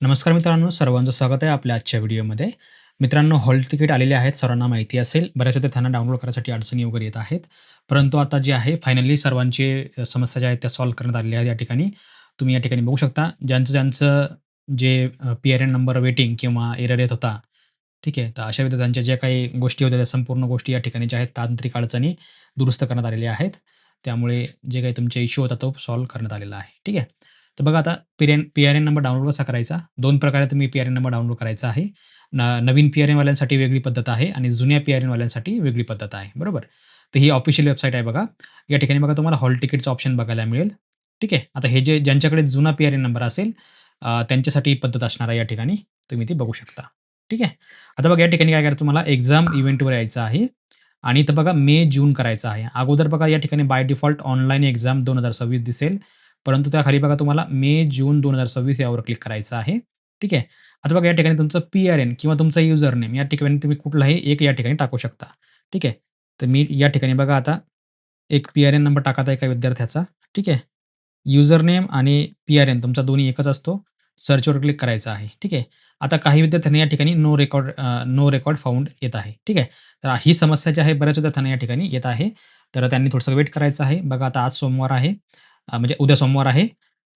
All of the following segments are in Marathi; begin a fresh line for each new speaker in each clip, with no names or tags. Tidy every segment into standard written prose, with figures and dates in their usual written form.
नमस्कार मित्रांनो, सर्वांचं स्वागत आहे आपल्या आजच्या व्हिडिओमध्ये. मित्रांनो, हॉल तिकीट आलेले आहेत, सर्वांना माहिती असेल. बऱ्याच विद्यार्थ्यांना डाउनलोड करण्यासाठी अडचणी वगैरे येत आहेत. परंतु आता जे आहे फायनली सर्वांची समस्या ज्या आहेत त्या सॉल्व्ह करण्यात आलेल्या आहेत या ठिकाणी. तुम्ही या ठिकाणी बघू शकता ज्यांचं जे पी-आर-एन नंबर वेटिंग किंवा एरर येत होता, ठीक आहे. तर अशा विद्यार्थ्यांच्या ज्या काही गोष्टी होत्या, त्या संपूर्ण गोष्टी या ठिकाणी ज्या आहेत तांत्रिक अडचणी दुरुस्त करण्यात आलेल्या आहेत. त्यामुळे जे काही तुमचे इश्यू होता तो सॉल्व्ह करण्यात आलेला आहे. ठीक आहे. तर बघा आता पी-आर-एन नंबर डाउनलोड कसा करायचा? 2 प्रकारे तुम्ही पी-आर-एन नंबर डाउनलोड करायचा आहे. नवीन पी-आर-एन वाल्यांसाठी वेगळी पद्धत आहे आणि जुन्या पी-आर-एन वाल्यांसाठी वेगळी पद्धत आहे. बरोबर? तर ही ऑफिशियल वेबसाईट आहे बघा. या ठिकाणी बघा तुम्हाला हॉल तिकीटचा ऑप्शन बघायला मिळेल. ठीक आहे. आता हे जे ज्यांच्याकडे जुना पी-आर-एन नंबर असेल त्यांच्यासाठी ही पद्धत असणार आहे या ठिकाणी. तुम्ही ती बघू शकता. ठीक आहे. आता बघा या ठिकाणी काय करायचं तुम्हाला एक्झाम इव्हेंटवर यायचं आहे आणि इथं बघा मे, जून करायचं आहे. अगोदर बघा या ठिकाणी बाय डिफॉल्ट ऑनलाईन एक्झाम 2026 दिसेल. परंतु त्याखाली बघा तुम्हाला मे, जून 2026 यावर क्लिक करायचं आहे. ठीक आहे. आता बघा या ठिकाणी तुमचं पी-आर-एन किंवा तुमचा युजर नेम या ठिकाणी तुम्ही कुठलाही एक या ठिकाणी टाकू शकता. ठीक आहे. तर मी या ठिकाणी बघा आता एक पी-आर-एन नंबर टाकत आहे एका विद्यार्थ्याचा. ठीक आहे. युजर नेम आणि पी-आर-एन तुमचा दोन्ही एकच असतो. सर्चवर क्लिक करायचं आहे. ठीक आहे. आता काही विद्यार्थ्यांनी या ठिकाणी नो रेकॉर्ड फाउंड येत आहे. ठीक आहे. तर ही समस्या जी आहे बऱ्याच विद्यार्थ्यांना या ठिकाणी येत आहे. तर त्यांनी थोडंसं वेट करायचं आहे. बघा आता आज सोमवार आहे. म्हणजे उद्या सोमवार आहे.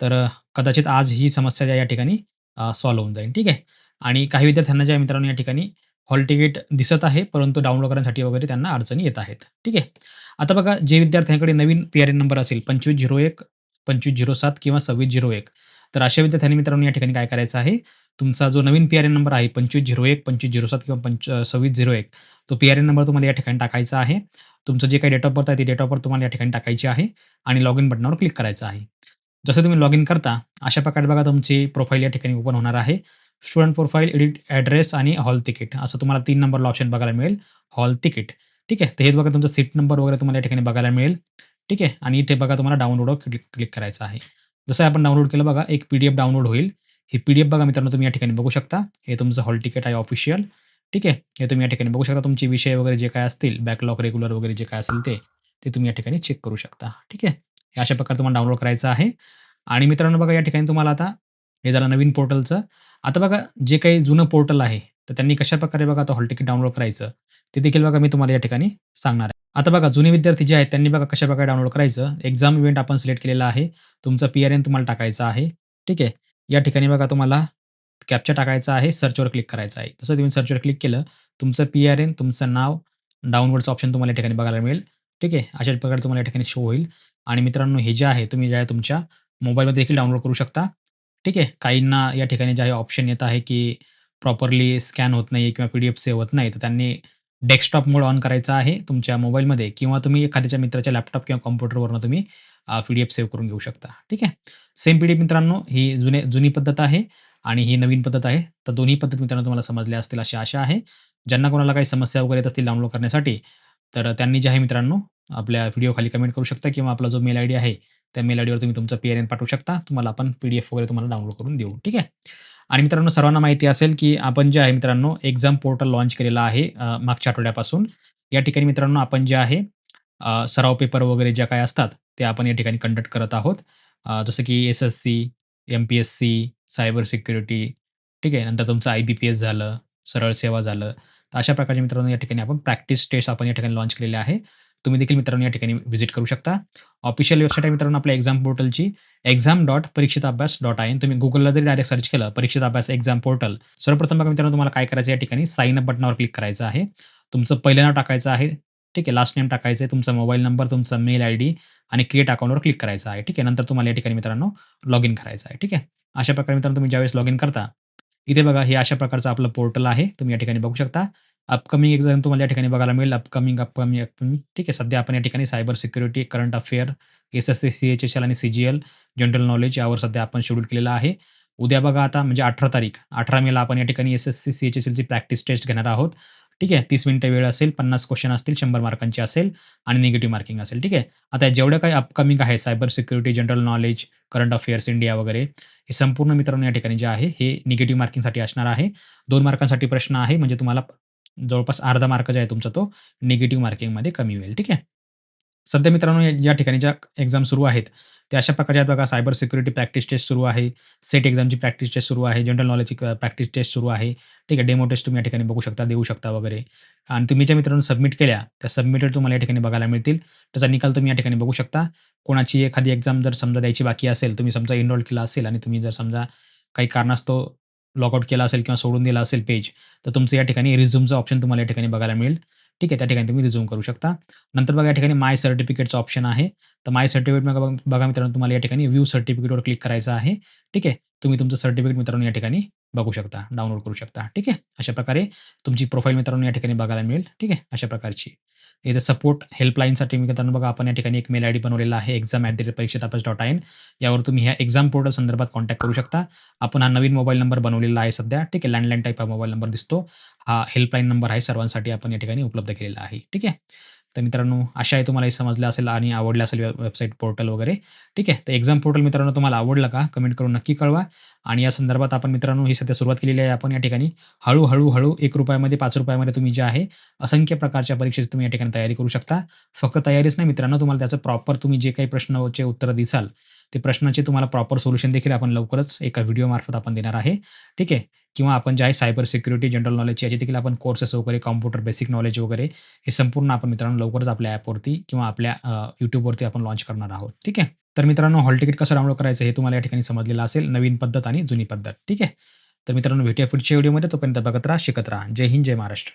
तर कदाचित आज ही समस्या या ठिकाणी सॉल्व्ह होऊन जाईल. ठीक आहे. आणि काही विद्यार्थ्यांना ज्या मित्रांनो या ठिकाणी हॉल तिकीट दिसत आहे, परंतु डाउनलोड करण्यासाठी वगैरे त्यांना अडचणी येत आहेत. ठीक आहे. आता बघा जे विद्यार्थ्यांकडे नवीन पी-आर-एन नंबर असेल 2501, 2507 किंवा 2601 तर अशा विद्यार्थ्यांनी मित्रांनो या ठिकाणी काय करायचं आहे, तुमचा जो नवीन पी-आर-एन नंबर आहे 2501, 2507 किंवा 2601 तो पी-आर-एन नंबर तुम्हाला या ठिकाणी टाकायचा आहे. तुमचं जे काही डेट ऑफ बर्थ आहे, ती डेट ऑफ बर्थ तुम्हाला या ठिकाणी टाकायची आहे आणि लॉगिन बटनावर क्लिक करायचं आहे. जसं तुम्ही लॉगिन करता, अशा प्रकारे बघा तुमची प्रोफाईल या ठिकाणी ओपन होणार आहे. स्टुडंट प्रोफाईल, एडिट ॲड्रेस आणि हॉल तिकीट असं तुम्हाला 3 नंबरला ऑप्शन बघायला मिळेल. Hall ticket. ठीक आहे. तर हे बघा तुमचा सीट नंबर वगैरे तुम्हाला या ठिकाणी बघायला मिळेल. ठीक आहे. आणि इथे बघा तुम्हाला डाउनलोडवर क्लिक क्लिक करायचं आहे. जसं आपण डाउनलोड केलं बघा, एक पी-डी-एफ डाउनलोड होईल. ही पी-डी-एफ बघा मित्रांनो तुम्ही या ठिकाणी बघू शकता. हे तुमचं हॉल तिकीट आहे ऑफिशियल. ठीक आहे. हे तुम्ही या ठिकाणी बघू शकता. तुमचे विषय वगैरे जे काही असतील, बॅकलॉग, रेग्युलर वगैरे जे काही असेल ते, ते तुम्ही या ठिकाणी चेक करू शकता. ठीक आहे. हे अशा प्रकारे तुम्हाला डाउनलोड करायचं आहे. आणि मित्रांनो बघा या ठिकाणी तुम्हाला आता हे झालं नवीन पोर्टलचं. आता बघा जे काही जुनं पोर्टल आहे, तर त्यांनी कशाप्रकारे बघा आता हॉल तिकीट डाउनलोड करायचं, ते देखील बघा मी तुम्हाला या ठिकाणी सांगणार आहे. आता बघा जुने विद्यार्थी जे आहेत त्यांनी बघा कशाप्रकारे डाउनलोड करायचं. एक्झाम इव्हेंट आपण सिलेक्ट केलेला आहे. तुमचा पी-आर-एन तुम्हाला टाकायचा आहे. ठीक आहे. या ठिकाणी बघा तुम्हाला कॅप्चा टाकायचा आहे, सर्चवर क्लिक करायचं आहे. तसं तुम्ही सर्चवर क्लिक केलं, तुमचं पी-आर-एन, तुमचं नाव, डाउनलोडचं ऑप्शन तुम्हाला या ठिकाणी बघायला मिळेल. ठीक आहे. अशाच प्रकारे तुम्हाला या ठिकाणी शो होईल आणि मित्रांनो हे जे आहे तुम्ही जे आहे तुमच्या मोबाईलमध्ये देखील डाउनलोड करू शकता. ठीक आहे. काहींना या ठिकाणी जे आहे ऑप्शन येत आहे, की प्रॉपरली स्कॅन होत नाही किंवा पी-डी-एफ सेव्ह होत नाही, तर त्यांनी डेस्कटॉप मोड ऑन करायचा आहे तुमच्या मोबाईलमध्ये किंवा तुम्ही एखाद्याच्या मित्राच्या लॅपटॉप किंवा कॉम्प्युटरवरून तुम्ही पी-डी-एफ सेव्ह करून घेऊ शकता. ठीक आहे. सेम पी-डी-एफ मित्रांनो ही जुनी पद्धत आहे आणि ही नवीन पद्धत आहे. तर दोन्ही पद्धत मित्रांनो तुम्हाला समजल्या असतील अशी आशा आहे. ज्यांना कोणाला काही समस्या वगैरे येत असतील डाउनलोड करण्यासाठी, तर त्यांनी जे आहे मित्रांनो आपल्या व्हिडिओखाली कमेंट करू शकता किंवा आपला जो मेल आयडी आहे, त्या मेल आयडीवर तुम्ही तुमचा पी-आर-एन पाठवू शकता. तुम्हाला आपण पी-डी-एफ वगैरे तुम्हाला डाउनलोड करून देऊ. ठीक आहे. आणि मित्रांनो सर्वांना माहिती असेल, की आपण जे आहे मित्रांनो एक्झाम पोर्टल लॉन्च केलेलं आहे मागच्या आठवड्यापासून. या ठिकाणी मित्रांनो आपण जे आहे सराव पेपर वगैरे ज्या काही असतात, ते आपण या ठिकाणी कंडक्ट करत आहोत. जसं की एस-एस-सी, एम-पी-एस-सी, सायबर सिक्युरिटी, ठीक आहे. नंतर तुमचं आय-बी-पी-एस झालं, सरळ सेवा झालं. तर अशा प्रकारचे मित्रांनो या ठिकाणी आपण प्रॅक्टिस टेस्ट आपण या ठिकाणी लॉन्च केलेले आहे. तुम्ही देखील मित्रांनो या ठिकाणी व्हिजिट करू शकता. ऑफिशियल वेबसाईट आहे मित्रांनो आपल्या एक्झाम पोर्टलची exam.परीक्षिताभ्यास.in तुम्ही Googleला जरी डायरेक्ट सर्च केलं, परीक्षित अभ्यास एक्झाम पोर्टल. सर्वप्रथम बघा मित्रांनो तुम्हाला काय करायचं आहे या ठिकाणी साइन अप बटनावर क्लिक करायचं आहे. तुमचं पहिलं नाव टाकायचं आहे. ठीक आहे. लास्ट नेम टाकायचं आहे. तुमचा मोबाईल नंबर, तुमचा मेल आयडी आणि क्रिएट अकाउंटवर क्लिक करायचं आहे. ठीक आहे. नंतर तुम्हाला या ठिकाणी मित्रांनो लॉगिन करायचं आहे. ठीक आहे. अशा प्रकारे मित्रांनो तुम्ही ज्यावेळेस लॉगिन करता, इथे बघा हे अशा प्रकारचं आपलं पोर्टल आहे. तुम्ही या ठिकाणी बघू शकता. अपकमिंग एक्झाम तुम्हाला या ठिकाणी बघायला मिळेल. अपकमिंग ठीक आहे. सध्या आपण या ठिकाणी cyber security, current affair, SSC, C-H-S-L आणि सी-जी-एल, जनरल नॉलेज यावर सध्या आपण शेड्यूल केलेलं आहे. उद्या बघा आता म्हणजे 18 तारीख, 18 मेला आपण या ठिकाणी एस-एस-सी, सी-एच-एस-एलची प्रॅक्टिस टेस्ट घेणार आहोत. ठीक आहे. 30 मिनिटं वेळ असेल, 50 क्वेश्चन असतील, 100 मार्कांचे असेल आणि निगेटिव्ह मार्किंग असेल. ठीक आहे. आता जेवढ्या काही अपकमिंग आहे cyber security, general knowledge, current affairs, India वगैरे हे संपूर्ण मित्रांनो या ठिकाणी जे आहे हे निगेटिव्ह मार्किंगसाठी असणार आहे. 2 मार्कांसाठी प्रश्न आहे म्हणजे तुम्हाला जवळपास अर्धा मार्क जो आहे तुमचा तो निगेटिव्ह मार्किंगमध्ये कमी होईल. ठीक आहे. सध्या मित्रांनो या ठिकाणी ज्या एक्झाम सुरू आहेत, त्या अशा प्रकारच्या आहेत बघा. सायबर सिक्युरिटी प्रॅक्टिस टेस्ट सुरू आहे. सेट एक्झामची प्रॅक्टिस टेस्ट सुरू आहे. जनरल नॉलेजची प्रॅक्टिस टेस्ट सुरू आहे. ठीक आहे. डेमो टेस्ट तुम्ही या ठिकाणी बघू शकता, देऊ शकता वगैरे. आणि तुम्ही ज्या मित्रांनो सबमिट केल्या, त्या सबमिटेड तुम्हाला या ठिकाणी बघायला मिळतील. त्याचा निकाल तुम्ही या ठिकाणी बघू शकता. कोणाची एखादी एक्झाम जर समजा द्यायची बाकी असेल, तुम्ही समजा एनरोल केला असेल आणि तुम्ही जर समजा काही कारणास्तव लॉग आउट केला असेल किंवा सोडून दिला असेल पेज, तर तुमचं या ठिकाणी रिझ्यूमचं ऑप्शन तुम्हाला या ठिकाणी बघायला मिळेल. ठीक आहे. त्या ठिकाणी तुम्ही रिझ्यूम करू शकता. नंतर बघा या ठिकाणी माय सर्टिफिकेटचं ऑप्शन आहे. तर माय सर्टिफिकेट बघा बघा मित्रांनो तुम्हाला या ठिकाणी व्ह्यू सर्टिफिकेटवर क्लिक करायचं आहे. ठीक आहे. तुम्ही तुमचं सर्टिफिकेट मित्रांनो या ठिकाणी बघू शकता, डाउनलोड करू शकता. ठीक आहे. अशा प्रकारे तुमची प्रोफाईल मित्रांनो या ठिकाणी बघायला मिळेल. ठीक आहे. अशा प्रकारची. इथे सपोर्ट हेल्पलाईनसाठी मित्रांनो बघा आपण या ठिकाणी एक मेल आयडी बनवलेला आहे exam@parishathapis.in यावर तुम्ही ह्या एक्झाम पोर्टल संदर्भात कॉन्टॅक्ट करू शकता. आपण हा नवीन मोबाईल नंबर बनवलेला आहे सध्या. ठीक आहे. लँडलाईन टाइप हा मोबाईल नंबर दिसतो. हा हेल्पलाईन नंबर आहे सर्वांसाठी आपण या ठिकाणी उपलब्ध केलेला आहे. ठीक आहे. तर मित्रांनो आशा आहे तुम्हाला हे समजलं असेल आणि आवडलं असेल वेबसाईट पोर्टल वगैरे. ठीक आहे. तर एक्झाम पोर्टल मित्रांनो तुम्हाला आवडलं का? कमेंट करून नक्की कळवा आणि या संदर्भात आपण मित्रांनो ही सध्या सुरुवात केलेली आहे आपण या ठिकाणी. हळू-हळू ₹1 ₹5 तुम्ही जे आहे असंख्य प्रकारच्या परीक्षेची तुम्ही या ठिकाणी तयारी करू शकता. फक्त तयारीच नाही मित्रांनो, तुम्हाला त्याचं प्रॉपर तुम्ही जे काही प्रश्नाचे उत्तरं दिसाल, ते प्रश्नाचे तुम्हाला प्रॉपर सोल्युशन देखील आपण लवकरच एका व्हिडिओमार्फत आपण देणार आहे. ठीक आहे. किंवा आपण जे आहे सायबर सिक्युरिटी, जनरल नॉलेज याचे देखील आपण कोर्सेस वगैरे, कॉम्प्युटर बेसिक नॉलेज वगैरे हे संपूर्ण आपण मित्रांनो लवकरच आपल्या ॲपवरती किंवा आपल्या YouTubeवरती आपण लॉन्च करणार आहोत. ठीक आहे. तर मित्रांनो हॉल तिकीट कसं डाउनलोड करायचं हे तुम्हाला या ठिकाणी समजलेलं असेल. नवीन पद्धत आणि जुनी पद्धत. ठीक आहे. तर मित्रांनो भेटूया पुढच्या व्हिडिओमध्ये. तोपर्यंत बघत राहा, शिकत राहा. जय हिंद, जय महाराष्ट्र.